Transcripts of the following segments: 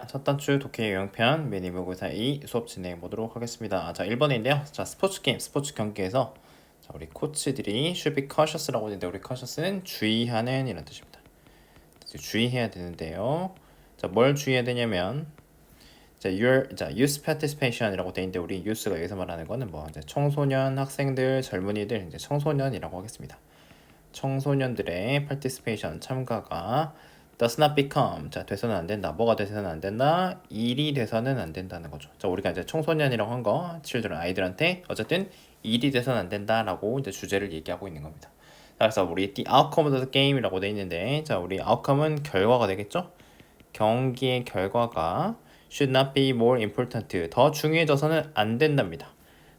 첫 단추 독해 유형편 미니모의사 2 수업 진행해 보도록 하겠습니다. 자, 1번인데요. 자, 스포츠 게임, 스포츠 경기에서 자, 우리 코치들이 should be cautious라고 했는데 우리 cautious는 주의하는 이런 뜻입니다. 주의해야 되는데요. 자, 뭘 주의해야 되냐면 자, youth participation이라고 돼 있는데 우리 youth가 여기서 말하는 거는 뭐 이제 청소년, 학생들, 젊은이들 이제 청소년이라고 하겠습니다. 청소년들의 participation 참가가 does not become 자 돼서는 안 된다. 뭐가 돼서는 안 된다. 일이 돼서는 안 된다는 거죠. 자 우리가 이제 청소년이라고 한 거 children 아이들한테 어쨌든 일이 돼서는 안 된다라고 이제 주제를 얘기하고 있는 겁니다. 자, 그래서 우리 the outcome of the game이라고 돼 있는데 자 우리 outcome은 결과가 되겠죠. 경기의 결과가 should not be more important 더 중요해져서는 안 된답니다.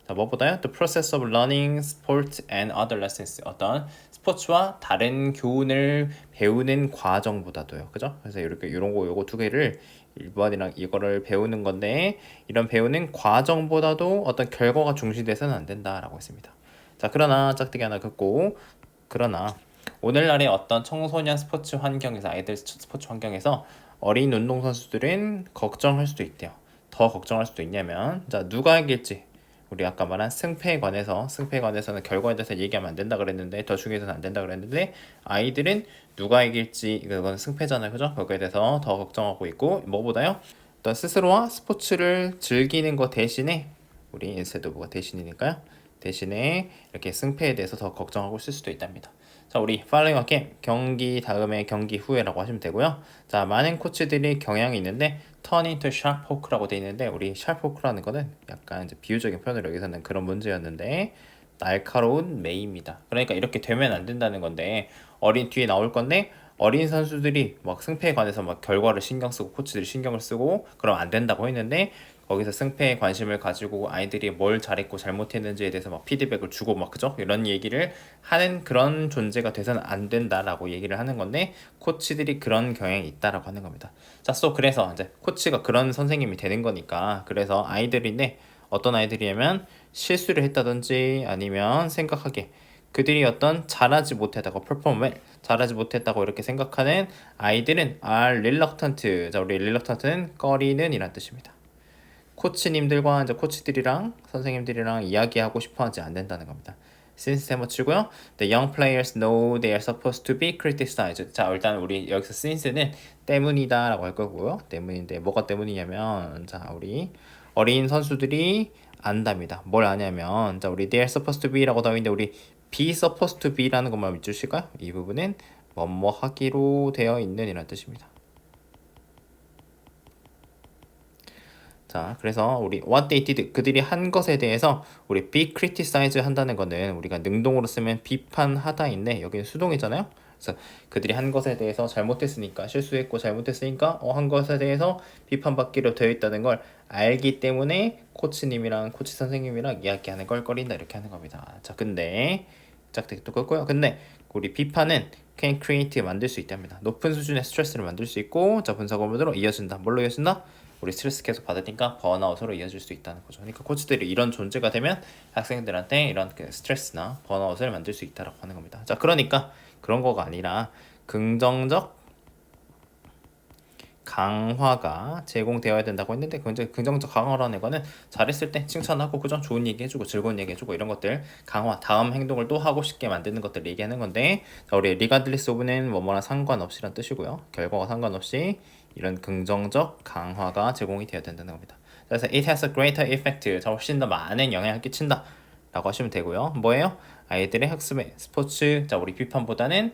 자, 무엇보다요? The process of learning sport and other lessons. 어떤 스포츠와 다른 교훈을 배우는 과정보다도요. 그죠? 그래서 이렇게 이런 거 요거 두 개를 1번이랑 이거를 배우는 건데 이런 배우는 과정보다도 어떤 결과가 중시돼서는 안 된다라고 했습니다. 자, 그러나 짝대기 하나 긋고 그러나 오늘날의 어떤 청소년 스포츠 환경에서 아이들 스포츠 환경에서 어린 운동선수들은 걱정할 수도 있대요. 더 걱정할 수도 있냐면 자 누가 이길지 우리 아까 말한 승패에 관해서는 결과에 대해서 얘기하면 안 된다 그랬는데 더 중요해서는 안 된다 그랬는데 아이들은 누가 이길지 이건 승패잖아요. 그죠? 거기에 대해서 더 걱정하고 있고 뭐보다요? 또 스스로와 스포츠를 즐기는 것 대신에 우리 인stead of가 대신이니까요. 대신에 이렇게 승패에 대해서 더 걱정하고 있을 수도 있답니다. 자, 우리 following game 경기 다음에 경기 후에라고 하시면 되고요. 자, 많은 코치들이 경향이 있는데 turn into sharp hook라고 돼 있는데 우리 sharp hook라는 거는 약간 이제 비유적인 표현으로 여기서는 그런 문제였는데 날카로운 메이입니다. 그러니까 이렇게 되면 안 된다는 건데 어린 뒤에 나올 건데 어린 선수들이 막 승패에 관해서 막 결과를 신경 쓰고 코치들이 신경을 쓰고 그럼 안 된다고 했는데 거기서 승패에 관심을 가지고 아이들이 뭘 잘했고 잘못했는지에 대해서 막 피드백을 주고 막 그죠? 이런 얘기를 하는 그런 존재가 돼서는 안 된다라고 얘기를 하는 건데 코치들이 그런 경향이 있다라고 하는 겁니다. 자, 그래서 이제 코치가 그런 선생님이 되는 거니까 그래서 아이들인데 어떤 아이들이냐면 실수를 했다든지 아니면 생각하기에 그들이 어떤 잘하지 못했다고 perform well 잘하지 못했다고 이렇게 생각하는 아이들은 are reluctant 자 우리 reluctant는 꺼리는 이란 뜻입니다. 코치님들과 이제 코치들이랑 선생님들이랑 이야기하고 싶어하지 않는다는 겁니다. since 한번 치고요. The young players know they are supposed to be criticized. 자 일단 우리 여기서 since는 때문이다라고 할 거고요. 때문인데 뭐가 때문이냐면 자 우리 어린 선수들이 안답니다. 뭘 아냐면 자 우리 they are supposed to be라고 나와 있는데 우리 be supposed to be라는 것만 믿으실까요? 이 부분은 뭐뭐 하기로 되어 있는 이란 뜻입니다. 자, 그래서 우리 what they did 그들이 한 것에 대해서 우리 be criticize 한다는 거는 우리가 능동으로 쓰면 비판하다인데 여기는 수동이잖아요. 그래서 그들이 한 것에 대해서 잘못했으니까 실수했고 잘못했으니까 한 것에 대해서 비판받기로 되어 있다는 걸 알기 때문에 코치님이랑 코치 선생님이랑 이야기하는 걸 꺼린다 이렇게 하는 겁니다. 자, 근데 짝대기 또 껐고요. 근데 우리 비판은 can create 만들 수 있답니다. 높은 수준의 스트레스를 만들 수 있고 자 분석 업무로 이어진다. 뭘로 이어진다? 우리 스트레스 계속 받으니까 번아웃으로 이어질 수 있다는 거죠. 그러니까 코치들이 이런 존재가 되면 학생들한테 이런 그 스트레스나 번아웃을 만들 수 있다라고 하는 겁니다. 자, 그러니까 그런 거가 아니라 긍정적 강화가 제공되어야 된다고 했는데 긍정적 강화라는 거는 잘했을 때 칭찬하고 그죠? 좋은 얘기 해주고 즐거운 얘기 해주고 이런 것들 강화 다음 행동을 또 하고 싶게 만드는 것들 얘기하는 건데 자, 우리 regardless of는 뭐뭐랑 상관없이란 뜻이고요. 결과와 상관없이 이런 긍정적 강화가 제공이 되어야 된다는 겁니다. 그래서 it has a greater effect 자, 훨씬 더 많은 영향을 끼친다 라고 하시면 되고요. 뭐예요? 아이들의 학습에 스포츠 자 우리 비난보다는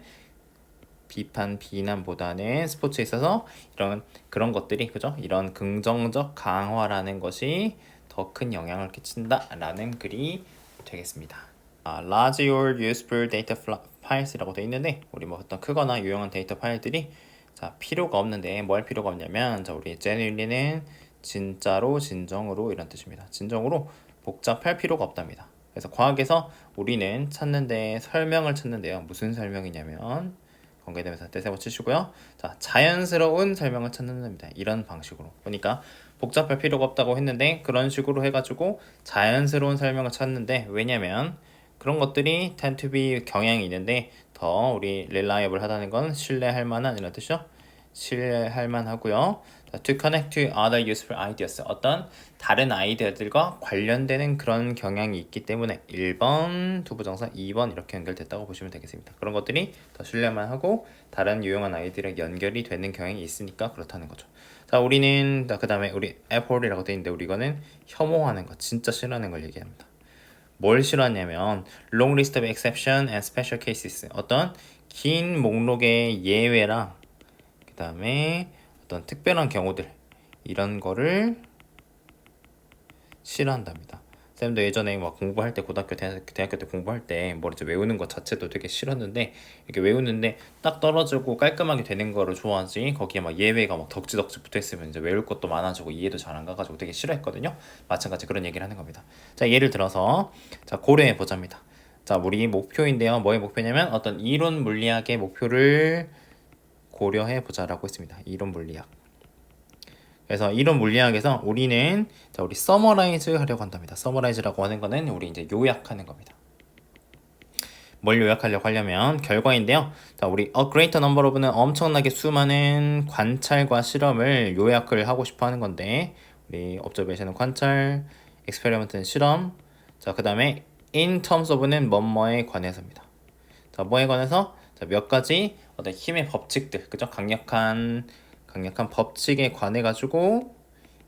스포츠에 있어서 이런 그런 것들이 그죠? 이런 긍정적 강화라는 것이 더 큰 영향을 끼친다라는 글이 되겠습니다. large or useful data files라고 되어 있는데 우리 뭐 어떤 크거나 유용한 데이터 파일들이 자 필요가 없는데 뭐 할 필요가 없냐면 자 우리 genuine는 진짜로 진정으로 이런 뜻입니다. 진정으로 복잡할 필요가 없답니다. 그래서 과학에서 우리는 설명을 찾는데요. 무슨 설명이냐면 관계대명사 때 세워 치시고요. 자, 자연스러운 설명을 찾는답니다. 이런 방식으로. 그러니까 복잡할 필요가 없다고 했는데 그런 식으로 해가지고 자연스러운 설명을 찾는데 왜냐면 그런 것들이 tend to be 경향이 있는데 더 우리 reliable 하다는 건 신뢰할 만한 이런 뜻이죠. 신뢰할 만하고요. to connect to other useful ideas. 어떤 다른 아이디어들과 관련되는 그런 경향이 있기 때문에 1번 투부정사, 2번 이렇게 연결됐다고 보시면 되겠습니다. 그런 것들이 더 신뢰만 하고 다른 유용한 아이디어랑 연결이 되는 경향이 있으니까 그렇다는 거죠. 자, 우리는 그 다음에 우리 abhor이라고 되어 있는데 우리 이거는 혐오하는 거, 진짜 싫어하는 걸 얘기합니다. 뭘 싫어하냐면 long list of exception and special cases. 어떤 긴 목록의 예외랑 그 다음에 어떤 특별한 경우들 이런 거를 싫어한답니다. 쌤도 예전에 막 공부할 때 고등학교 대학교 때 공부할 때 뭐 이제 외우는 것 자체도 되게 싫었는데 이렇게 외우는데 딱 떨어지고 깔끔하게 되는 거를 좋아하지 거기에 막 예외가 막 덕지덕지 붙어 있으면 이제 외울 것도 많아지고 이해도 잘 안 가가지고 되게 싫어했거든요. 마찬가지 그런 얘기를 하는 겁니다. 자, 예를 들어서 자 고려해 보자입니다. 자, 우리 목표인데요. 뭐의 목표냐면 어떤 이론 물리학의 목표를 고려해 보자라고 했습니다. 이론 물리학. 그래서 이론 물리학에서 우리는 자, 우리 서머라이즈 하려고 한답니다. 서머라이즈라고 하는 거는 우리 이제 요약하는 겁니다. 뭘 요약하려고 하려면 결과인데요. 자, 우리 a greater number of는 엄청나게 수많은 관찰과 실험을 요약을 하고 싶어 하는 건데 우리 observation은 관찰, experiment는 실험, 자, 그 다음에 in terms of는 뭐뭐에 관해서입니다. 자, 뭐에 관해서 자, 몇 가지 어떤 힘의 법칙들, 그죠? 강력한 법칙에 관해 가지고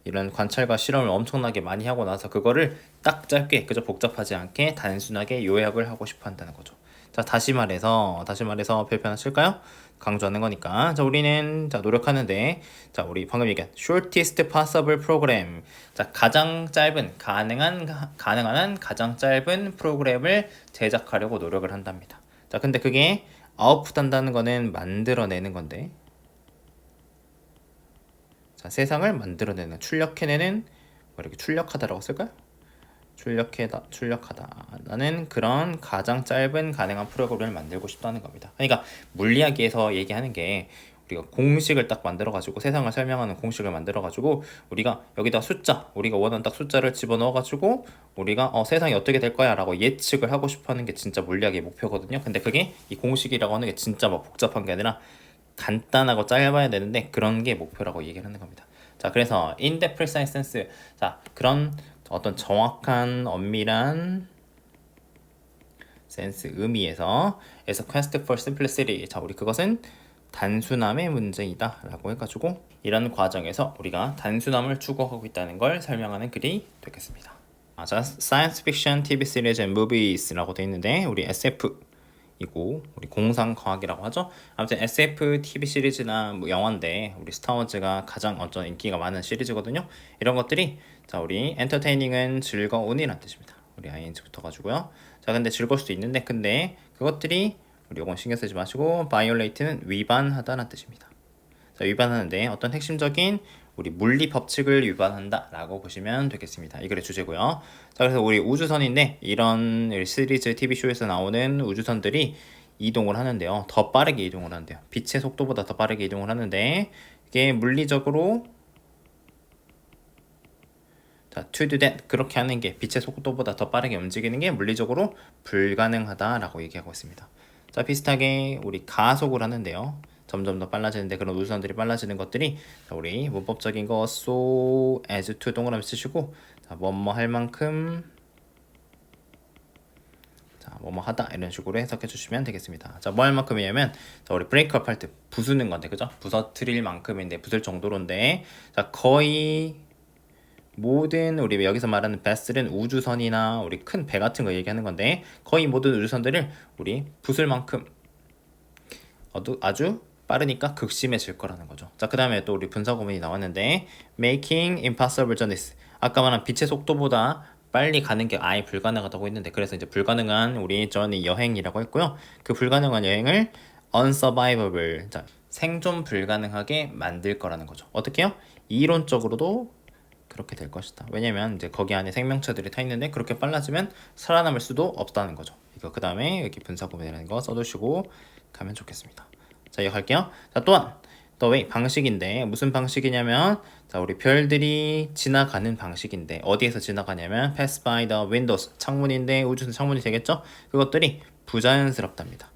이런 관찰과 실험을 엄청나게 많이 하고 나서 그거를 딱 짧게 그저 복잡하지 않게 단순하게 요약을 하고 싶어 한다는 거죠. 자, 다시 말해서 별표 하나 쓸까요? 강조하는 거니까. 자, 우리는 자, 노력하는데 자, 우리 방금 얘기한 shortest possible program. 자, 가장 짧은 가능한 한 가장 짧은 프로그램을 제작하려고 노력을 한답니다. 자, 근데 그게 아웃풋 한다는 거는 만들어내는 건데 자, 세상을 만들어내는, 출력해내는, 뭐 이렇게 출력하다라고 쓸까요? 출력하다라는 그런 가장 짧은 가능한 프로그램을 만들고 싶다는 겁니다. 그러니까 물리학에서 얘기하는 게 우리가 공식을 딱 만들어가지고 세상을 설명하는 공식을 만들어가지고 우리가 여기다 우리가 원하는 딱 숫자를 집어넣어가지고 우리가 세상이 어떻게 될 거야 라고 예측을 하고 싶어하는 게 진짜 물리학의 목표거든요. 근데 그게 이 공식이라고 하는 게 진짜 막 복잡한 게 아니라 간단하고 짧아야 되는데 그런 게 목표라고 얘기를 하는 겁니다. 자, 그래서 in the precise sense, 자, 그런 어떤 정확한 엄밀한 센스 의미에서 as a quest for simplicity, 자, 우리 그것은 단순함의 문제이다 라고 해가지고 이런 과정에서 우리가 단순함을 추구하고 있다는 걸 설명하는 글이 되겠습니다. 자, science fiction TV series and movies라고 되어 있는데 우리 SF 이고 우리 공상과학이라고 하죠. 아무튼 SF TV 시리즈나 뭐 영화인데 우리 스타워즈가 가장 어떤 인기가 많은 시리즈거든요. 이런 것들이 자, 우리 엔터테이닝은 즐거운이란 뜻입니다. 우리 ing 붙어가지고요. 자, 근데 즐거울 수도 있는데 근데 그것들이 우리 요건 신경 쓰지 마시고 violate는 위반하다는 뜻입니다. 자, 위반하는데 어떤 핵심적인 우리 물리 법칙을 위반한다 라고 보시면 되겠습니다. 이 글의 주제고요. 자, 그래서 우리 우주선인데 이런 시리즈 TV쇼에서 나오는 우주선들이 이동을 하는데요. 더 빠르게 이동을 하는데요. 빛의 속도보다 더 빠르게 이동을 하는데 이게 물리적으로 자, to do that, 그렇게 하는 게 빛의 속도보다 더 빠르게 움직이는 게 물리적으로 불가능하다라고 얘기하고 있습니다. 자, 비슷하게 우리 가속을 하는데요. 점점 더 빨라지는데 그런 우주선들이 빨라지는 것들이 자, 우리 문법적인 거 so as to 동그라미 쓰시고 자, 뭐뭐 할 만큼 자, 뭐뭐 하다 이런 식으로 해석해 주시면 되겠습니다. 자, 뭐 할 만큼이냐면 자, 우리 break apart 부수는 건데 그죠? 부서뜨릴 만큼인데 부술 정도로인데 자, 거의 모든 우리 여기서 말하는 베슬은 우주선이나 우리 큰 배 같은 거 얘기하는 건데 거의 모든 우주선들을 우리 부술 만큼 아주 빠르니까 극심해질 거라는 거죠. 자, 그 다음에 또 우리 분사 구문이 나왔는데 making impossible journeys, 아까 말한 빛의 속도보다 빨리 가는 게 아예 불가능하다고 했는데 그래서 이제 불가능한 우리 journey 여행이라고 했고요. 그 불가능한 여행을 unsurvivable, 자, 생존 불가능하게 만들 거라는 거죠. 어떻게요? 이론적으로도 그렇게 될 것이다. 왜냐면 이제 거기 안에 생명체들이 타 있는데 그렇게 빨라지면 살아남을 수도 없다는 거죠. 이거 그 다음에 여기 분사 구문이라는 거 써두시고 가면 좋겠습니다. 자, 이거 할게요. 자, 또한 the way 방식인데 무슨 방식이냐면 자, 우리 별들이 지나가는 방식인데 어디에서 지나가냐면 pass by the windows, 창문인데 우주선 창문이 되겠죠? 그것들이 부자연스럽답니다.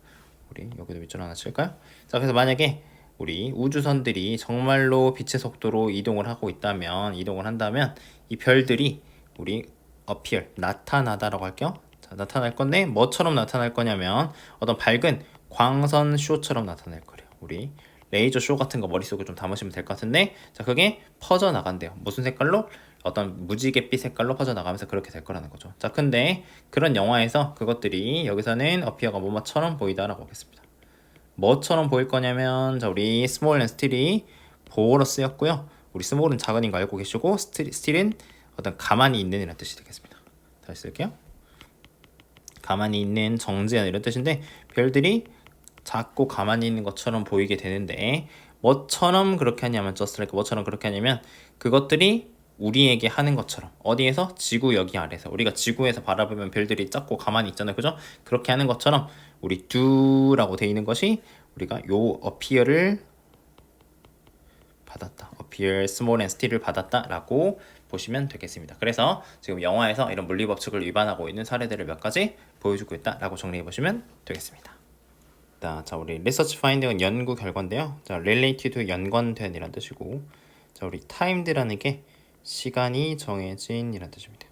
우리 여기도 밑줄 하나 칠까요? 자, 그래서 만약에 우리 우주선들이 정말로 빛의 속도로 이동을 한다면 이 별들이 우리 appear, 나타나다라고 할게요. 자, 나타날 건데 뭐처럼 나타날 거냐면 어떤 밝은 광선 쇼처럼 나타날 거래요. 우리 레이저 쇼 같은 거 머릿속에 좀 담으시면 될 것 같은데, 자, 그게 퍼져나간대요. 무슨 색깔로? 어떤 무지갯빛 색깔로 퍼져나가면서 그렇게 될 거라는 거죠. 자, 근데 그런 영화에서 그것들이 여기서는 어피어가 뭐뭐처럼 보이다라고 하겠습니다. 뭐처럼 보일 거냐면, 자, 우리 small and still이 보어로 쓰였고요. 우리 small은 작은인 거 알고 계시고 still은 어떤 가만히 있는 이런 뜻이 되겠습니다. 다시 쓸게요. 가만히 있는, 정지한 이런 뜻인데, 별들이 작고 가만히 있는 것처럼 보이게 되는데, 뭐처럼 그렇게 하냐면 just like 뭐처럼 그렇게 하냐면 그것들이 우리에게 하는 것처럼, 어디에서? 지구 여기 아래서, 우리가 지구에서 바라보면 별들이 작고 가만히 있잖아요, 그죠? 그렇게 하는 것처럼 우리 do라고 돼 있는 것이 우리가 요 appear를 받았다, appear, small and still을 받았다라고 보시면 되겠습니다. 그래서 지금 영화에서 이런 물리 법칙을 위반하고 있는 사례들을 몇 가지 보여주고 있다라고 정리해 보시면 되겠습니다. 자, 우리 research finding은 연구 결과인데요. 자, related to 연관된 이란 뜻이고, 자, 우리 timed라는 게 시간이 정해진 이란 뜻입니다.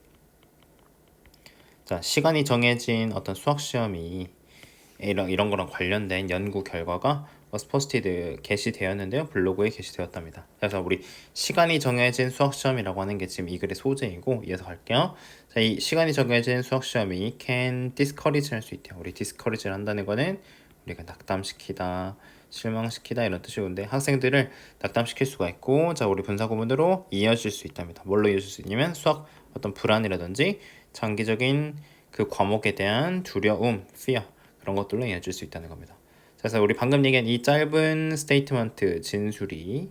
자, 시간이 정해진 어떤 수학 시험이 이런 거랑 관련된 연구 결과가 was posted, 게시되었는데요. 블로그에 게시되었답니다. 그래서 우리 시간이 정해진 수학 시험이라고 하는 게 지금 이 글의 소재이고, 이어서 갈게요. 자, 이 시간이 정해진 수학 시험이 can discourage 할 수 있대요. 우리 discourage를 한다는 거는 우리가 낙담시키다, 실망시키다 이런 뜻이건데, 학생들을 낙담시킬 수가 있고, 자, 우리 분사 구문으로 이어질 수 있답니다. 뭘로 이어질 수 있냐면 수학 어떤 불안이라든지 장기적인 그 과목에 대한 두려움, fear, 그런 것들로 이어질 수 있다는 겁니다. 그래서 우리 방금 얘기한 이 짧은 스테이트먼트 진술이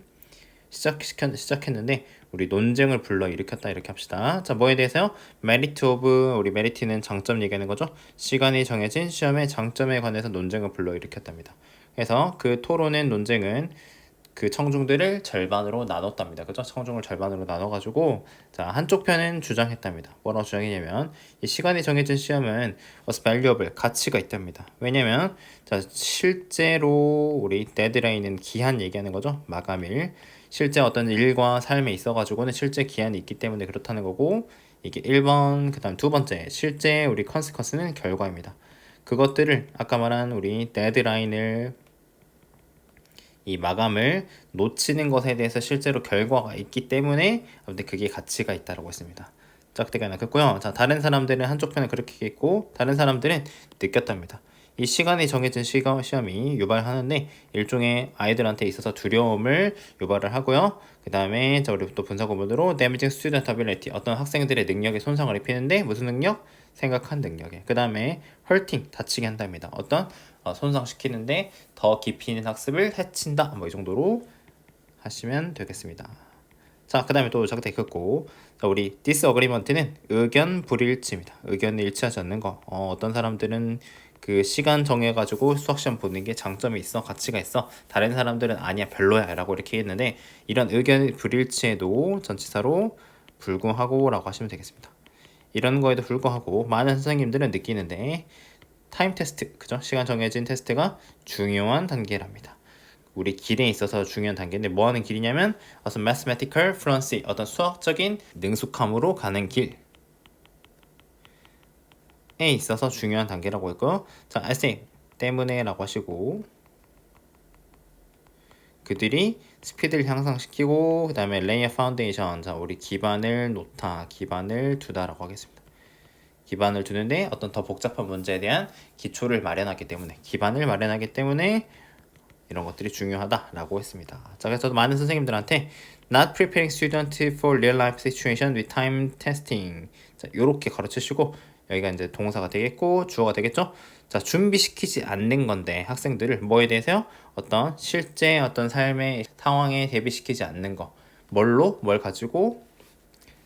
시작했는데 우리 논쟁을 불러일으켰다 이렇게 합시다. 자, 뭐에 대해서요? 메리트 오브, 우리 메리트는 장점 얘기하는 거죠. 시간이 정해진 시험의 장점에 관해서 논쟁을 불러일으켰답니다. 그래서 그 토론의 논쟁은 그 청중들을 절반으로 나눴답니다. 그죠? 청중을 절반으로 나눠가지고, 자, 한쪽 편은 주장했답니다. 뭐라고 주장했냐면 이 시간이 정해진 시험은 was valuable, 가치가 있답니다. 왜냐면 자, 실제로 우리 데드라인은 기한 얘기하는 거죠. 마감일. 실제 어떤 일과 삶에 있어가지고는 실제 기한이 있기 때문에 그렇다는 거고, 이게 1번, 그 다음 두 번째, 실제 우리 컨시퀀스는 결과입니다. 그것들을 아까 말한 우리 데드라인을, 이 마감을 놓치는 것에 대해서 실제로 결과가 있기 때문에 아무튼 그게 가치가 있다고 했습니다. 짝대가 나겠고요. 자, 다른 사람들은 한쪽 편을 그렇게 했고 다른 사람들은 느꼈답니다. 이 시간이 정해진 시험이 유발하는데 일종의 아이들한테 있어서 두려움을 유발을 하고요. 그 다음에 자, 우리 또 분사 구문으로 damaging student ability, 어떤 학생들의 능력에 손상을 입히는데 무슨 능력? 생각한 능력에. 그 다음에 hurting, 다치게 한답니다. 어떤 손상시키는데 더 깊이 있는 학습을 해친다. 뭐 이 정도로 하시면 되겠습니다. 자, 그 다음에 또 작대 긋고, 자, 우리 disagreement는 의견 불일치입니다. 의견이 일치하지 않는 거. 어떤 사람들은 그 시간 정해가지고 수학시험 보는 게 장점이 있어, 가치가 있어. 다른 사람들은 아니야, 별로야 라고 이렇게 했는데, 이런 의견 불일치에도 전치사로 불구하고 라고 하시면 되겠습니다. 이런 거에도 불구하고 많은 선생님들은 느끼는데 타임 테스트, 그죠? 시간 정해진 테스트가 중요한 단계랍니다. 우리 길에 있어서 중요한 단계인데 뭐 하는 길이냐면 어떤 mathematical fluency, 어떤 수학적인 능숙함으로 가는 길에 있어서 중요한 단계라고 했고요. 자, essay 때문에 라고 하시고, 그들이 스피드를 향상시키고, 그 다음에 lay a foundation, 자, 우리 기반을 놓다, 기반을 두다라고 하겠습니다. 기반을 두는데 어떤 더 복잡한 문제에 대한 기초를 마련하기 때문에, 기반을 마련하기 때문에 이런 것들이 중요하다라고 했습니다. 자, 그래서 많은 선생님들한테 not preparing student for real life situation with time testing, 자, 요렇게 가르치시고, 여기가 이제 동사가 되겠고 주어가 되겠죠. 자, 준비시키지 않는 건데 학생들을 뭐에 대해서요? 어떤 실제 어떤 삶의 상황에 대비시키지 않는 거. 뭘 가지고?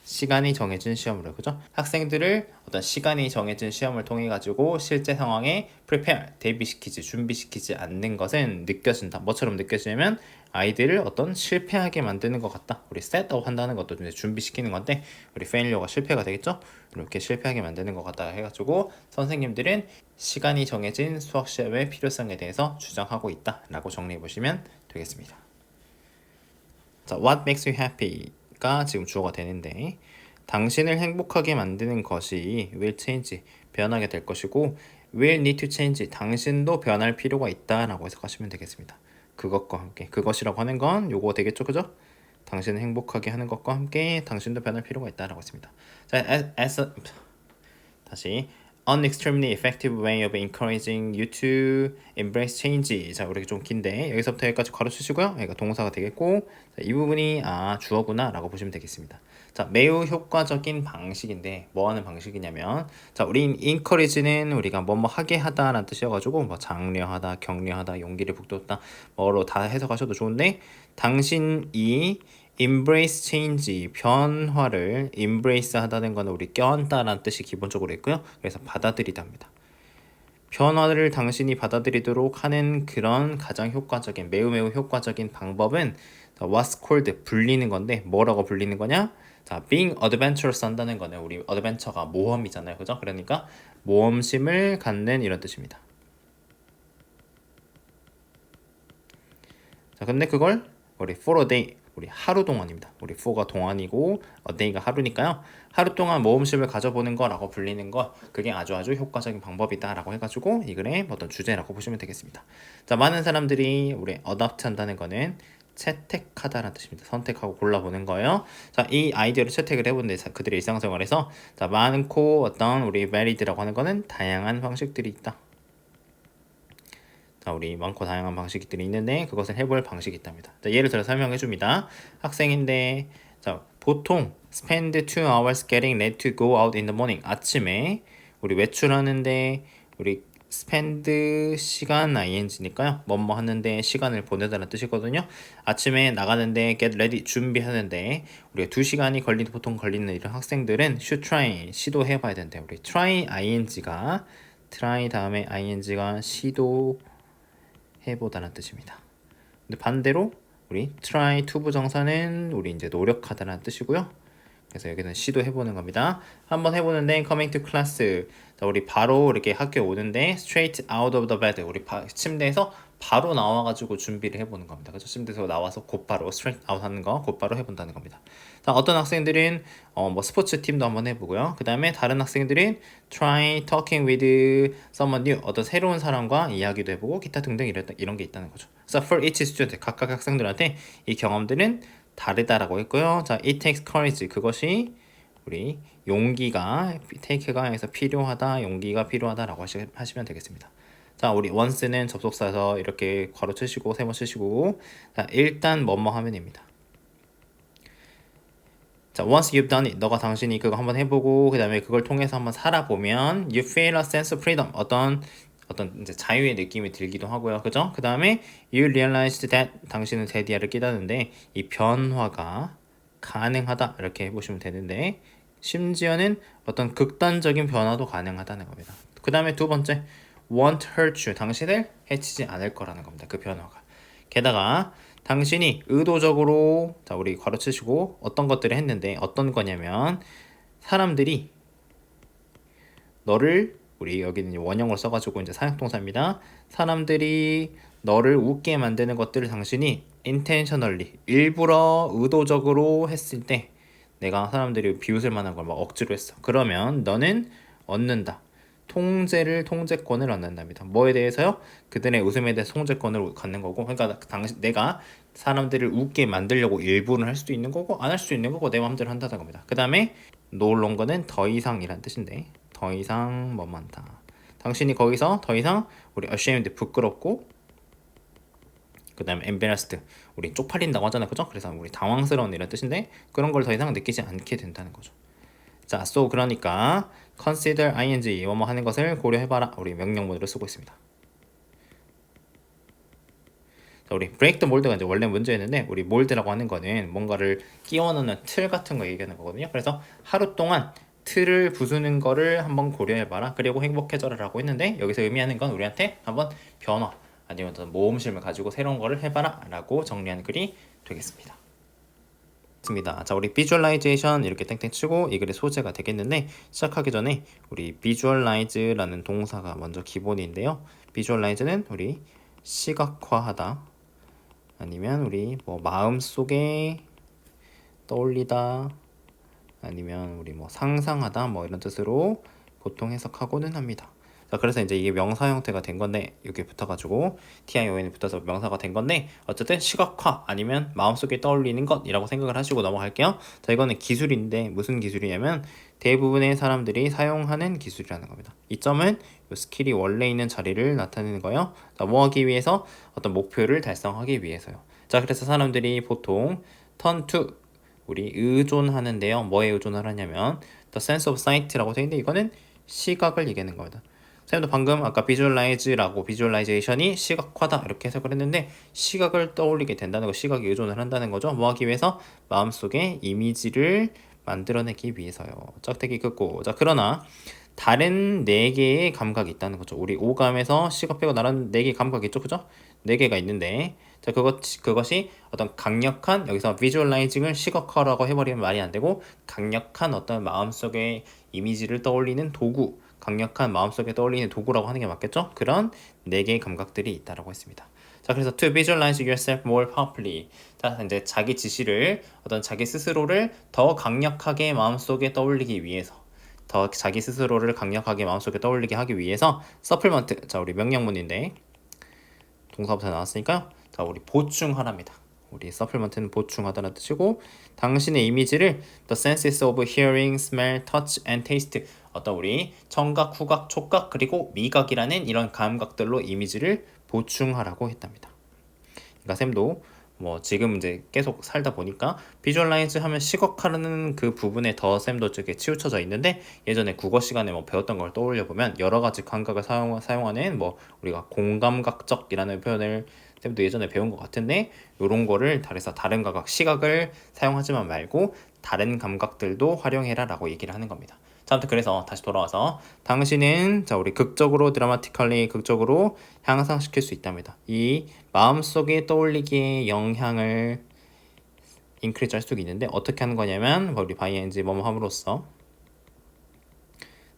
시간이 정해진 시험으로, 그죠? 학생들을 어떤 시간이 정해진 시험을 통해 가지고 실제 상황에 prepare, 대비시키지, 준비시키지 않는 것은 느껴진다. 뭐처럼 느껴지냐면 아이들을 어떤 실패하게 만드는 것 같다. 우리 set up 한다는 것도 이제 준비시키는 건데 우리 failure가 실패가 되겠죠? 이렇게 실패하게 만드는 것 같다 해가지고 선생님들은 시간이 정해진 수학 시험의 필요성에 대해서 주장하고 있다라고 정리해 보시면 되겠습니다. 자, what makes you happy가 지금 주어가 되는데 당신을 행복하게 만드는 것이 will change, 변하게 될 것이고 will need to change, 당신도 변할 필요가 있다라고 해석하시면 되겠습니다. 그것과 함께, 그것이라고 하는 건 요거 되겠죠, 그죠? 당신을 행복하게 하는 것과 함께 당신도 변할 필요가 있다라고 했습니다. 자, 다시 An extremely effective way of encouraging you to embrace change. 자, 우리 좀 긴데 여기서부터 여기까지 가로치시고요. 여기가 동사가 되겠고 자, 이 부분이 주어구나 라고 보시면 되겠습니다. 자, 매우 효과적인 방식인데 뭐 하는 방식이냐면 자, 우리 encourage는 우리가 뭐뭐 하게 하다 라는 뜻이어가지고 뭐 장려하다, 격려하다, 용기를 북돋다 뭐로 다 해석하셔도 좋은데 당신이 embrace change, 변화를 embrace 하다는 거는 우리 껴안다라는 뜻이 기본적으로 있고요. 그래서 받아들이답니다. 변화를 당신이 받아들이도록 하는 그런 가장 효과적인, 매우 효과적인 방법은 what's called, 불리는 건데 뭐라고 불리는 거냐? 자, being adventurous 한다는 거는 우리 adventure가 모험이잖아요. 그죠? 그러니까 모험심을 갖는 이런 뜻입니다. 자, 근데 그걸 우리 for a day, 우리 하루 동안입니다. 우리 for가 동안이고 a day가 하루니까요. 하루 동안 모험심을 가져보는 거라고 불리는 거, 그게 아주 효과적인 방법이다라고 해가지고 이 글의 어떤 주제라고 보시면 되겠습니다. 자, 많은 사람들이 우리 adopt 한다는 거는 채택하다라는 뜻입니다. 선택하고 골라보는 거예요. 자, 이 아이디어를 채택을 해보는데 그들의 일상생활에서 자, 많고 어떤 우리 varied라고 하는 거는 다양한 방식들이 있다. 자, 우리 많고 다양한 방식들이 있는데 그것을 해볼 방식이 있답니다. 자, 예를 들어 설명해 줍니다. 학생인데 자, 보통 spend 2 hours getting ready to go out in the morning. 아침에 우리 외출하는데 우리 spend 시간 ing니까요. 뭐뭐 하는데 시간을 보내다는 뜻이거든요. 아침에 나가는데 get ready 준비하는데 우리가 2시간이 보통 걸리는 이런 학생들은 should try 시도해 봐야 된대요. 우리 try ing가 try 다음에 ing가 시도 해보다는 뜻입니다. 근데 반대로 우리 try to 부정사는 우리 이제 노력하다는 뜻이고요. 그래서 여기는 시도해보는 겁니다. 한번 해보는데 coming to class. 자, 우리 바로 이렇게 학교에 오는데 straight out of the bed. 우리 침대에서 바로 나와가지고 준비를 해보는 겁니다. 그렇죠? 침대에서 나와서 곧바로 straight out 하는 거 곧바로 해본다는 겁니다. 자, 어떤 학생들은 뭐 스포츠 팀도 한번 해보고요. 그 다음에 다른 학생들은 try talking with someone new. 어떤 새로운 사람과 이야기도 해보고 기타 등등 이런 게 있다는 거죠. 그래서 for each student 각각 학생들한테 이 경험들은 다르다라고 했고요. 자, it takes courage. 그것이 우리 용기가 take가 해서 필요하다, 용기가 필요하다라고 하시면 되겠습니다. 자, 우리 once는 접속사에서 이렇게 괄호 치시고 세모 치시고 자, 일단 뭐뭐 하면 됩니다. 자, once you've done it, 당신이 그거 한번 해보고 그 다음에 그걸 통해서 한번 살아보면 you feel a sense of freedom, 어떤 이제 자유의 느낌이 들기도 하고요. 그죠? 그 다음에 you realized that, 당신은 대디아를 깨닫는데 이 변화가 가능하다 이렇게 해보시면 되는데 심지어는 어떤 극단적인 변화도 가능하다는 겁니다. 그 다음에 두 번째 won't hurt you, 당신을 해치지 않을 거라는 겁니다. 그 변화가. 게다가 당신이 의도적으로 자, 우리 괄호치시고 어떤 것들을 했는데 어떤 거냐면 사람들이 너를 우리 여기는 원형으로 써가지고 이제 사역동사입니다. 사람들이 너를 웃게 만드는 것들을 당신이 intentionally 일부러 의도적으로 했을 때 내가 사람들이 비웃을 만한 걸 막 억지로 했어. 그러면 너는 얻는다. 통제권을 얻는답니다. 뭐에 대해서요? 그들의 웃음에 대해서 통제권을 갖는 거고, 그러니까 내가 사람들을 웃게 만들려고 일부는 할 수도 있는 거고 안 할 수도 있는 거고 내 마음대로 한다는 겁니다. 그 다음에 no longer는 더 이상이란 뜻인데 더 이상 뭐 많다. 당신이 거기서 더 이상 우리 ashamed 부끄럽고 그 다음에 embarrassed 우리 쪽팔린다고 하잖아요. 그죠? 그래서 우리 당황스러운 이런 뜻인데 그런 걸 더 이상 느끼지 않게 된다는 거죠. 자, so 그러니까 consider ing 뭐뭐 하는 것을 고려해봐라. 우리 명령문으로 쓰고 있습니다. 자, 우리 break the mold가 이제 원래 문제였는데 우리 mold라고 하는 거는 뭔가를 끼워 넣는 틀 같은 거 얘기하는 거거든요. 그래서 하루 동안 틀을 부수는 거를 한번 고려해봐라. 그리고 행복해져라라고 했는데 여기서 의미하는 건 우리한테 한번 변화 아니면 어떤 모험심을 가지고 새로운 거를 해봐라라고 정리하는 글이 되겠습니다. 자, 우리 비주얼라이제이션 이렇게 땡땡 치고 이 글의 소재가 되겠는데 시작하기 전에 우리 비주얼라이즈라는 동사가 먼저 기본인데요. 비주얼라이즈는 우리 시각화하다 아니면 우리 뭐 마음속에 떠올리다 아니면 우리 뭐 상상하다 뭐 이런 뜻으로 보통 해석하고는 합니다. 자, 그래서 이제 이게 명사 형태가 된 건데 여기 붙어가지고 TION이 붙어서 명사가 된 건데 어쨌든 시각화 아니면 마음속에 떠올리는 것이라고 생각을 하시고 넘어갈게요. 자, 이거는 기술인데 무슨 기술이냐면 대부분의 사람들이 사용하는 기술이라는 겁니다. 이 점은 이 스킬이 원래 있는 자리를 나타내는 거예요. 자, 뭐 하기 위해서? 어떤 목표를 달성하기 위해서요. 자, 그래서 사람들이 보통 turn to 우리 의존하는데요. 뭐에 의존을 하냐면 the sense of sight라고 되어 있는데 이거는 시각을 얘기하는 겁니다. 선생님도 방금 아까 visualize라고 visualization이 시각화다 이렇게 해석을 했는데 시각을 떠올리게 된다는 거, 시각에 의존을 한다는 거죠. 뭐 하기 위해서? 마음속에 이미지를 만들어내기 위해서요. 짝대기 긋고. 자, 그러나 다른 4개의 감각이 있다는 거죠. 우리 오감에서 시각 빼고 다른 4개의 감각이 있죠. 그죠? 4개가 있는데 자, 그것이 어떤 강력한 여기서 visualizing을 시각화라고 해버리면 말이 안 되고 강력한 어떤 마음속의 이미지를 떠올리는 도구 강력한 마음속에 떠올리는 도구라고 하는 게 맞겠죠? 그런 4개의 감각들이 있다라고 했습니다. 자, 그래서 to visualize yourself more powerfully. 자, 이제 자기 지시를 어떤 자기 스스로를 더 강력하게 마음속에 떠올리기 위해서 더 자기 스스로를 강력하게 마음속에 떠올리게 하기 위해서 supplement. 자, 우리 명령문인데 동사부터 나왔으니까요. 자, 우리 보충하랍니다. 우리 supplement는 보충하다는 뜻이고 당신의 이미지를 the senses of hearing, smell, touch, and taste 어떤 우리 청각, 후각, 촉각 그리고 미각이라는 이런 감각들로 이미지를 보충하라고 했답니다. 그러니까 쌤도 뭐 지금 이제 계속 살다 보니까 비주얼라이즈 하면 시각화라는 그 부분에 더 쌤도 이렇게 치우쳐져 있는데 예전에 국어 시간에 뭐 배웠던 걸 떠올려 보면 여러 가지 감각을 사용하는 뭐 우리가 공감각적이라는 표현을 쌤도 예전에 배운 것 같은데 이런 거를 다른 감각 시각을 사용하지만 말고 다른 감각들도 활용해라라고 얘기를 하는 겁니다. 자, 아무튼 그래서 다시 돌아와서 당신은 자 우리 극적으로 드라마티컬리 극적으로 향상시킬 수 있답니다. 이 마음속에 떠올리기의 영향을 인크리즈 할 수가 있는데 어떻게 하는 거냐면 우리 바이엔지 뭐뭐 함으로써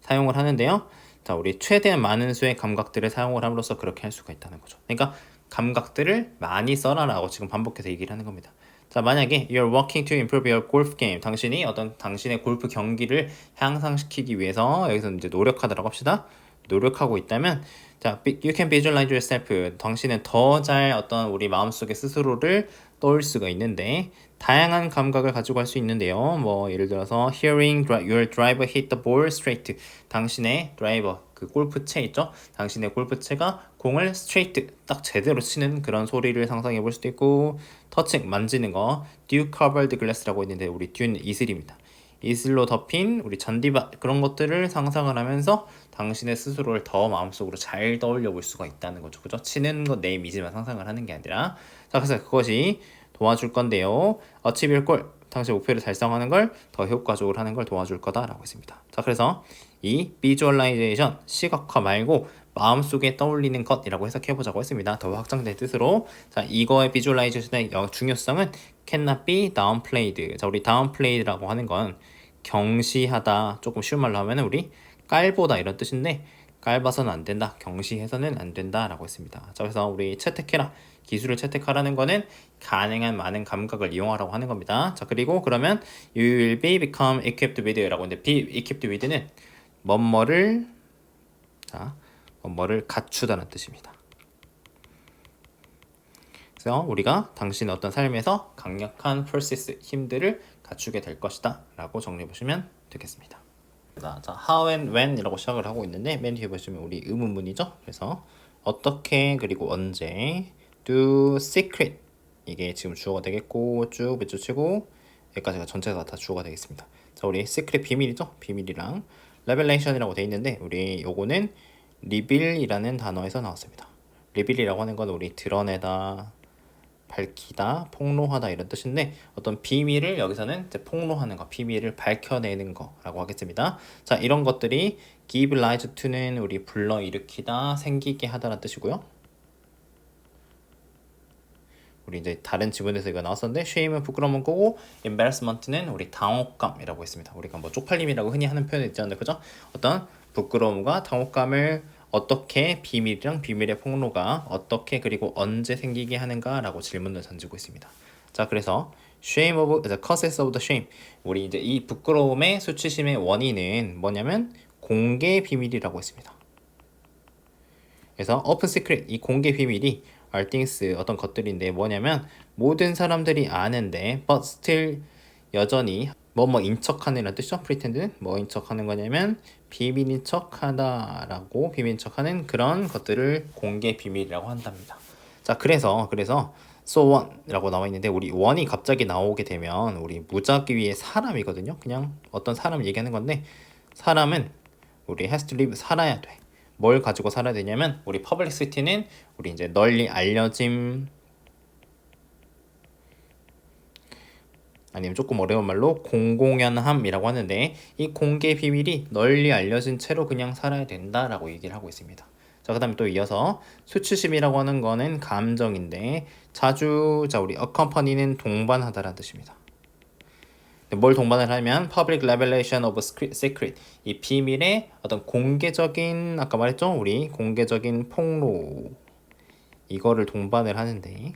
사용을 하는데요. 자, 우리 최대한 많은 수의 감각들을 사용을 함으로써 그렇게 할 수가 있다는 거죠. 그러니까 감각들을 많이 써라라고 지금 반복해서 얘기를 하는 겁니다. 자, 만약에 you're working to improve your golf game. 당신이 어떤 당신의 골프 경기를 향상시키기 위해서 여기서 이제 노력하다라고 합시다. 노력하고 있다면 자, you can visualize yourself. 당신은 더 잘 어떤 우리 마음속에 스스로를 떠올 수가 있는데 다양한 감각을 가지고 할 수 있는데요. 뭐 예를 들어서 hearing your driver hit the ball straight. 당신의 드라이버 그 골프채 있죠? 당신의 골프채가 공을 스트레이트 딱 제대로 치는 그런 소리를 상상해 볼 수도 있고 터칭 만지는 거 dew covered glass라고 있는데 우리 dew는 이슬입니다. 이슬로 덮인 우리 잔디밭 그런 것들을 상상을 하면서 당신의 스스로를 더 마음속으로 잘 떠올려 볼 수가 있다는 거죠. 그죠? 치는 것 내 이미지만 상상을 하는 게 아니라 자, 그래서 그것이 도와줄 건데요. achieve your goal. 당신 목표를 달성하는 걸 더 효과적으로 하는 걸 도와줄 거다라고 했습니다. 자, 그래서 이 visualization 시각화 말고 마음속에 떠올리는 것이라고 해석해보자고 했습니다. 더 확장된 뜻으로 자, 이거의 visualization의 중요성은 cannot be downplayed. 자, 우리 downplayed라고 하는 건 경시하다 조금 쉬운 말로 하면 우리 깔보다 이런 뜻인데 깔봐서는 안 된다 경시해서는 안 된다라고 했습니다. 자, 그래서 우리 채택해라 기술을 채택하라는 거는 가능한 많은 감각을 이용하라고 하는 겁니다. 자, 그리고 그러면 you will be become equipped with라고 하는데 be equipped with는 뭐뭐를 갖추다는 뜻입니다. 그래서 우리가 당신의 어떤 삶에서 강력한 프로세스 힘들을 갖추게 될 것이다 라고 정리해 보시면 되겠습니다. 자, how and when 이라고 시작을 하고 있는데 맨 뒤에 보시면 우리 의문문이죠. 그래서 어떻게 그리고 언제 do secret 이게 지금 주어가 되겠고 쭉 밑줄치고 여기까지가 전체가 다 주어가 되겠습니다. 자, 우리 secret 비밀이죠. 비밀이랑 revelation이라고 돼 있는데 우리 요거는 reveal이라는 단어에서 나왔습니다. reveal이라고 하는 건 우리 드러내다 밝히다, 폭로하다 이런 뜻인데 어떤 비밀을 여기서는 이제 폭로하는 거, 비밀을 밝혀내는 거라고 하겠습니다. 자, 이런 것들이 give rise to는 우리 불러일으키다, 생기게 하다라는 뜻이고요. 우리 이제 다른 지문에서 이거 나왔었는데 shame은 부끄러운 거고 embarrassment는 우리 당혹감이라고 했습니다. 우리가 뭐 쪽팔림이라고 흔히 하는 표현이 있잖아요, 그죠? 어떤 부끄러움과 당혹감을 어떻게 비밀이랑 비밀의 폭로가 어떻게 그리고 언제 생기게 하는가라고 질문을 던지고 있습니다. 자, 그래서 shame of the causes of the shame. 우리 이제 이 부끄러움의 수치심의 원인은 뭐냐면 공개 비밀이라고 했습니다. 그래서 open secret 이 공개 비밀이 are things 어떤 것들인데 뭐냐면 모든 사람들이 아는데 but still 여전히 뭐뭐인 척하는 이런 뜻이죠. pretend는 뭐인 척하는 거냐면 비밀인 척하다라고 비밀인 척하는 그런 것들을 공개 비밀이라고 한답니다. 자, 그래서 so one라고 나와 있는데 우리 one이 갑자기 나오게 되면 우리 무작위 위에 사람이거든요. 그냥 어떤 사람 얘기하는 건데 사람은 우리 has to live 살아야 돼. 뭘 가지고 살아야 되냐면 우리 publicity는 우리 이제 널리 알려짐 아니면 조금 어려운 말로 공공연함이라고 하는데 이 공개 비밀이 널리 알려진 채로 그냥 살아야 된다라고 얘기를 하고 있습니다. 자, 그 다음에 또 이어서 수치심이라고 하는 거는 감정인데 자주 자 우리 accompany는 동반하다라는 뜻입니다. 뭘 동반을 하면 public revelation of secret 이 비밀의 어떤 공개적인 아까 말했죠 우리 공개적인 폭로 이거를 동반을 하는데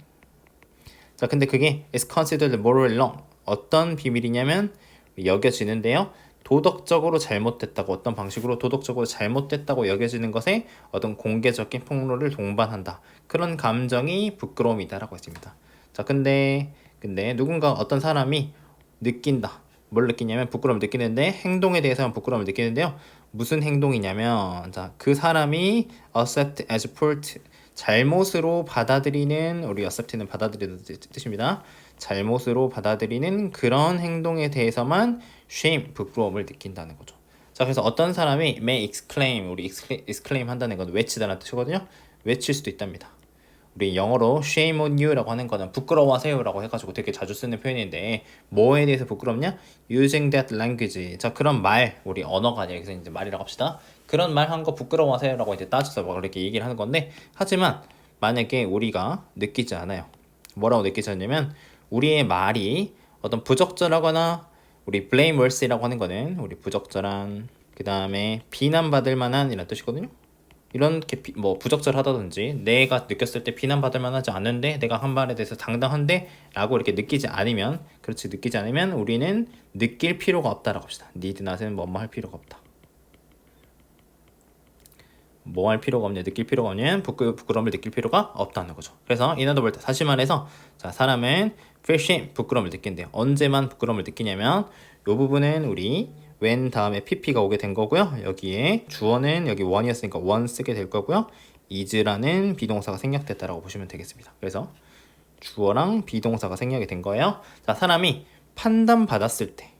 자 근데 그게 is considered moral wrong 어떤 비밀이냐면 여겨지는데요 도덕적으로 잘못됐다고 어떤 방식으로 도덕적으로 잘못됐다고 여겨지는 것에 어떤 공개적인 폭로를 동반한다 그런 감정이 부끄러움이다라고 했습니다. 자 근데 누군가 어떤 사람이 느낀다. 뭘 느끼냐면 부끄러움을 느끼는데 행동에 대해서는 부끄러움을 느끼는데요. 무슨 행동이냐면 자, 그 사람이 accept as fault 잘못으로 받아들이는 우리 accept는 받아들이는 뜻입니다. 잘못으로 받아들이는 그런 행동에 대해서만 shame 부끄러움을 느낀다는 거죠. 자, 그래서 어떤 사람이 may exclaim 우리 exclaim 한다는 건 외치다라는 뜻이거든요. 외칠 수도 있답니다. 우리 영어로 shame on you라고 하는 거는 부끄러워하세요라고 해가지고 되게 자주 쓰는 표현인데 뭐에 대해서 부끄럽냐? using that language. 자 그런 말 우리 언어가 여기서 이제 말이라고 합시다. 그런 말 한 거 부끄러워하세요라고 이제 따져서 뭐 그렇게 얘기를 하는 건데 하지만 만약에 우리가 느끼지 않아요. 뭐라고 느끼지 않냐면 우리의 말이 어떤 부적절하거나 우리 blameworthy라고 하는 거는 우리 부적절한 그 다음에 비난받을 만한 이런 뜻이거든요. 이렇게 뭐 부적절하다든지 내가 느꼈을 때 비난받을 만하지 않은데 내가 한 말에 대해서 당당한데 라고 이렇게 느끼지 않으면 그렇지 느끼지 않으면 우리는 느낄 필요가 없다라고 합시다. need not은 뭐뭐 할 필요가 없다. 뭐 할 필요가 없냐 느낄 필요가 없냐면 부끄러움을 느낄 필요가 없다는 거죠. 그래서 in other words 다시 말해서 자 사람은 feel shame 부끄러움을 느낀대요. 언제만 부끄러움을 느끼냐면 요 부분은 우리 when 다음에 pp가 오게 된 거고요. 여기에 주어는 여기 one이었으니까 one 쓰게 될 거고요. is라는 비동사가 생략됐다라고 보시면 되겠습니다. 그래서 주어랑 비동사가 생략이 된 거예요. 자, 사람이 판단받았을 때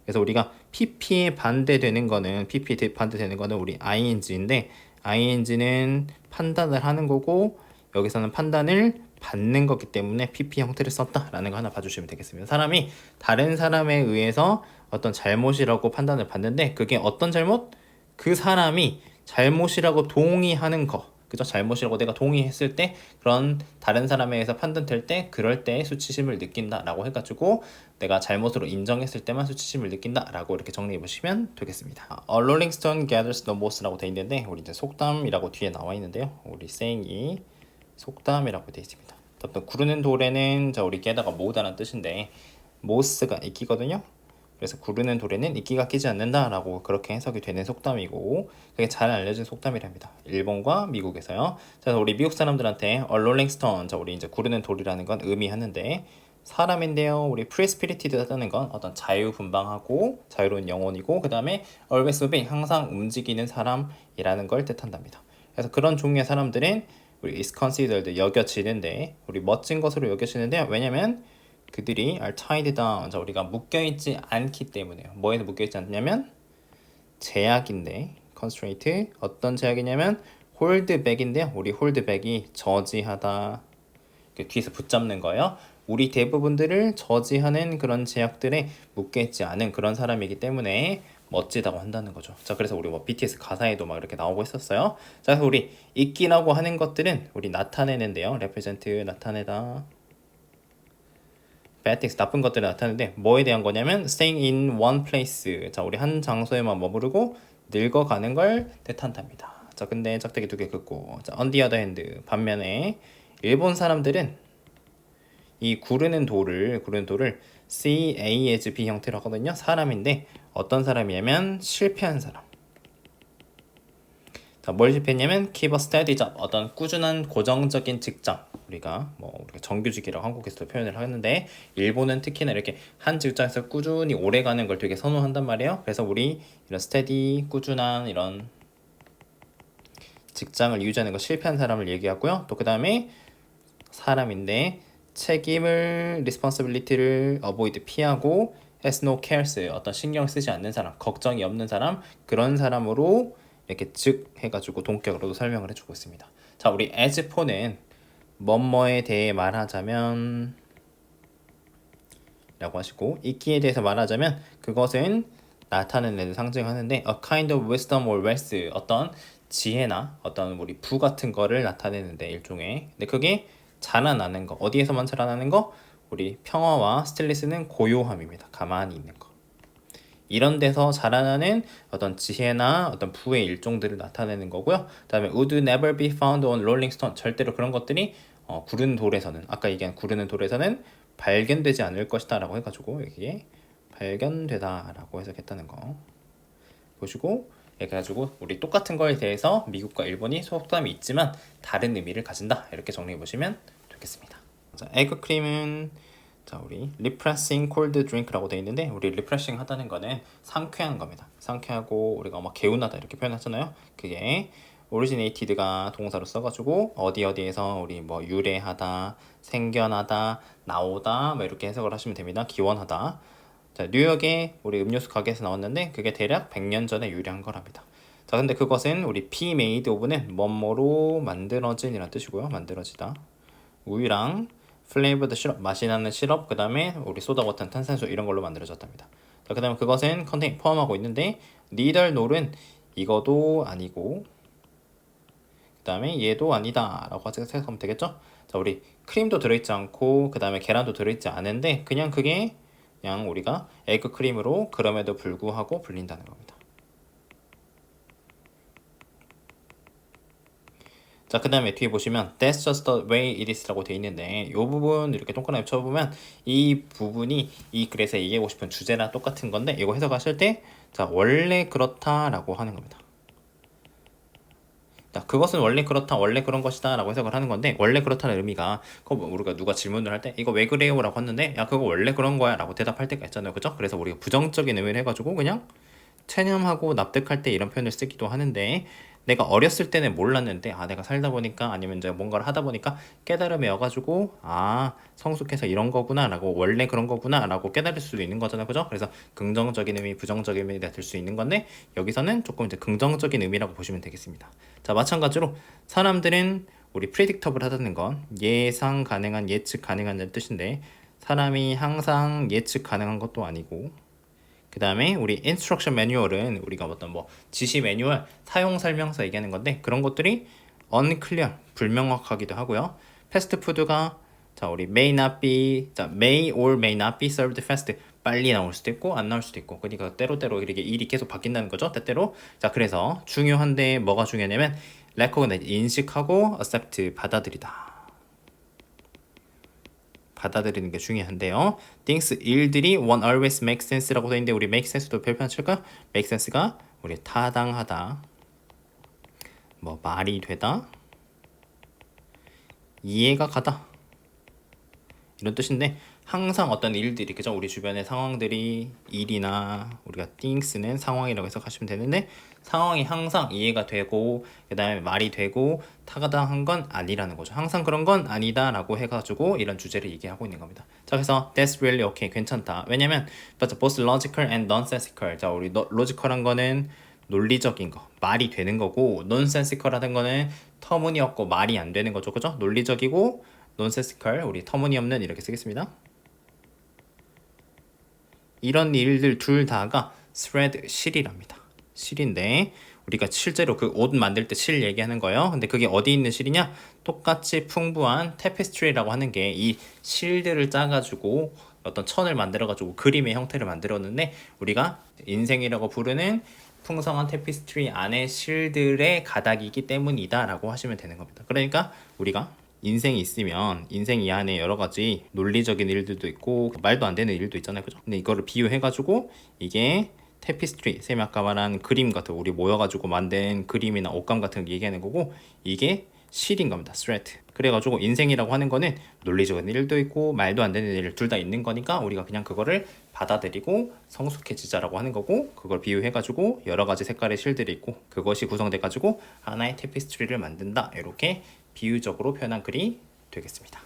그래서 우리가 pp에 반대되는 거는 pp에 반대되는 거는 우리 ing인데 ing는 판단을 하는 거고 여기서는 판단을 받는 거기 때문에 pp 형태를 썼다라는 거 하나 봐주시면 되겠습니다. 사람이 다른 사람에 의해서 어떤 잘못이라고 판단을 받는데 그게 어떤 잘못? 그 사람이 잘못이라고 동의하는 거 그죠? 잘못이라고 내가 동의했을 때 그런 다른 사람에 의해서 판단될 때 그럴 때 수치심을 느낀다라고 해가지고 내가 잘못으로 인정했을 때만 수치심을 느낀다라고 이렇게 정리해 보시면 되겠습니다. A Rolling Stone gathers the most라고 돼 있는데 우리 이제 속담이라고 뒤에 나와 있는데요. 우리 saying이 속담이라고 돼 있습니다. 어떤 구르는 돌에는 자 우리 게다가 모으다는 뜻인데 모스가 이끼거든요. 그래서 구르는 돌에는 이끼가 끼지 않는다라고 그렇게 해석이 되는 속담이고 그게 잘 알려진 속담이랍니다. 일본과 미국에서요. 자, 우리 미국 사람들한테 a rolling stone, 자 우리 이제 구르는 돌이라는 건 의미하는데 사람인데요. 우리 free spirited라는 건 어떤 자유분방하고 자유로운 영혼이고 그 다음에 always moving, 항상 움직이는 사람이라는 걸 뜻한답니다. 그래서 그런 종류의 사람들은 우리 is considered 여겨지는데 우리 멋진 것으로 여겨지는데요. 왜냐면 그들이 are tied down. 자, 우리가 묶여있지 않기 때문에요. 뭐에서 묶여있지 않냐면 제약인데 constraint 어떤 제약이냐면 hold back인데요. 우리 hold back이 저지하다 뒤에서 붙잡는 거예요. 우리 대부분들을 저지하는 그런 제약들에 묶여 있지 않은 그런 사람이기 때문에 멋지다고 한다는 거죠. 자, 그래서 우리 뭐 BTS 가사에도 막 이렇게 나오고 있었어요. 자, 그래서 우리 있기라고 하는 것들은 우리 나타내는데요. represent 나타내다. bad things 나쁜 것들을 나타내는데 뭐에 대한 거냐면 staying in one place. 자, 우리 한 장소에만 머무르고 늙어가는 걸 뜻한답니다. 자, 근데 짝대기 두 개 긋고. 자, on the other hand 반면에 일본 사람들은 이 구르는 돌을 C, A, S, B 형태로 하거든요. 사람인데 어떤 사람이냐면 실패한 사람. 자, 뭘 실패했냐면 keep a steady job. 어떤 꾸준한 고정적인 직장. 우리가 정규직이라고 한국에서도 표현을 하는데 일본은 특히나 이렇게 한 직장에서 꾸준히 오래 가는 걸 되게 선호한단 말이에요. 그래서 우리 이런 steady, 꾸준한 이런 직장을 유지하는 거 실패한 사람을 얘기하고요. 또 그 다음에 사람인데 책임을 responsibility를 avoid 피하고 has no cares 어떤 신경 쓰지 않는 사람, 걱정이 없는 사람 그런 사람으로 이렇게 즉 해가지고 동격으로도 설명을 해주고 있습니다. 자, 우리 as for는 뭐뭐에 대해 말하자면 라고 하시고 있기에 대해서 말하자면 그것은 나타내는 상징하는데 a kind of wisdom or wealth 어떤 지혜나 어떤 우리 부 같은 거를 나타내는데 일종의 근데 그게 자라나는 거 어디에서만 자라나는 거 우리 평화와 스틸리스는 고요함입니다. 가만히 있는 거 이런 데서 자라나는 어떤 지혜나 어떤 부의 일종들을 나타내는 거고요. 그 다음에 would never be found on rolling stone 절대로 그런 것들이 구른 돌에서는 아까 얘기한 구르는 돌에서는 발견되지 않을 것이다 라고 해가지고 여기에 발견되다 라고 해석했다는 거 보시고 이렇게 해가지고 우리 똑같은 거에 대해서 미국과 일본이 속담이 있지만 다른 의미를 가진다 이렇게 정리해 보시면 좋겠습니다. 자, 에그크림은 자, 우리 refreshing cold drink라고 되어 있는데 우리 refreshing 하다는 거는 상쾌한 겁니다. 상쾌하고 우리가 막 개운하다 이렇게 표현하잖아요. 그게 originated가 동사로 써가지고 어디에서 우리 뭐 유래하다, 생겨나다, 나오다 뭐 이렇게 해석을 하시면 됩니다. 기원하다. 자, 뉴욕에 우리 음료수 가게에서 나왔는데 그게 대략 100년 전에 유래한 거랍니다. 자, 근데 그것은 우리 be made of는 뭐뭐로 만들어진이라는 뜻이고요. 만들어지다. 우유랑 플레이버드 시럽, 맛이 나는 시럽, 그 다음에 우리 소다워터, 탄산수 이런 걸로 만들어졌답니다. 자, 그 다음에 그것은 컨테인 포함하고 있는데 neither nor은 이거도 아니고 그 다음에 얘도 아니다 라고 생각하면 되겠죠? 자, 우리 크림도 들어있지 않고 그 다음에 계란도 들어있지 않은데 그냥 그게 그냥 우리가 에그 크림으로 그럼에도 불구하고 불린다는 겁니다. 자, 그 다음에 뒤에 보시면 That's just the way it is 라고 되어 있는데 이 부분 이렇게 동그라미 쳐보면 이 부분이 이 글에서 얘기하고 싶은 주제랑 똑같은 건데 이거 해석하실 때 자, 원래 그렇다 라고 하는 겁니다. 자, 그것은 원래 그렇다, 원래 그런 것이다 라고 해석을 하는 건데 원래 그렇다는 의미가 우리가 누가 질문을 할 때 이거 왜 그래요? 라고 했는데 야 그거 원래 그런 거야 라고 대답할 때가 있잖아요. 그죠? 그래서 우리가 부정적인 의미를 해가지고 그냥 체념하고 납득할 때 이런 표현을 쓰기도 하는데 내가 어렸을 때는 몰랐는데 내가 살다 보니까 아니면 이제 뭔가를 하다 보니까 깨달음이 와가지고 성숙해서 이런 거구나 라고 원래 그런 거구나 라고 깨달을 수도 있는 거잖아요. 그죠? 그래서 긍정적인 의미, 부정적인 의미가 될 수 있는 건데 여기서는 조금 이제 긍정적인 의미라고 보시면 되겠습니다. 자, 마찬가지로 사람들은 우리 predictable 하다는 건 예상 가능한, 예측 가능한 뜻인데 사람이 항상 예측 가능한 것도 아니고 그 다음에 우리 instruction manual은 우리가 어떤 지시 매뉴얼, 사용 설명서 얘기하는 건데 그런 것들이 unclear, 불명확하기도 하고요. 패스트푸드가 자, 우리 may not be, 자, may or may not be served fast. 빨리 나올 수도 있고 안 나올 수도 있고 그러니까 때로때로 이렇게 일이 계속 바뀐다는 거죠. 때때로. 자, 그래서 중요한데 뭐가 중요하냐면 recognize, 인식하고 accept, 받아들이다. 받아들이는 게 중요한데요. things, 일들이 one always make sense라고 되어 있는데 우리 make sense도 별표 칠까요? make sense가 우리 타당하다, 말이 되다, 이해가 가다 이런 뜻인데 항상 어떤 일들이 그죠? 우리 주변의 상황들이 일이나 우리가 things는 상황이라고 해석하시면 되는데 상황이 항상 이해가 되고 그 다음에 말이 되고 타당한 건 아니라는 거죠. 항상 그런 건 아니다 라고 해가지고 이런 주제를 얘기하고 있는 겁니다. 자, 그래서 that's really okay, 괜찮다. 왜냐면 but both logical and nonsensical. 자, 우리 로지컬한 거는 논리적인 거, 말이 되는 거고 nonsensical하던 거는 터무니없고 말이 안 되는 거죠. 그죠? 논리적이고 nonsensical, 우리 터무니없는 이렇게 쓰겠습니다. 이런 일들 둘 다가 thread 실이랍니다. 실인데 우리가 실제로 그 옷 만들 때 실 얘기하는 거예요. 근데 그게 어디 있는 실이냐? 똑같이 풍부한 테피스트리라고 하는 게 이 실들을 짜가지고 어떤 천을 만들어가지고 그림의 형태를 만들었는데 우리가 인생이라고 부르는 풍성한 테피스트리 안에 실들의 가닥이기 때문이다 라고 하시면 되는 겁니다. 그러니까 우리가 인생이 있으면 인생 이 안에 여러 가지 논리적인 일들도 있고 말도 안 되는 일도 있잖아요, 그죠? 근데 이거를 비유해가지고 이게 테피스트리, 쌤이 아까 말한 그림 같은 우리 모여가지고 만든 그림이나 옷감 같은 거 얘기하는 거고 이게 실인 겁니다, thread. 그래가지고 인생이라고 하는 거는 논리적인 일도 있고 말도 안 되는 일 둘 다 있는 거니까 우리가 그냥 그거를 받아들이고 성숙해지자라고 하는 거고 그걸 비유해가지고 여러 가지 색깔의 실들이 있고 그것이 구성돼가지고 하나의 테피스트리를 만든다 이렇게 비유적으로 표현한 글이 되겠습니다.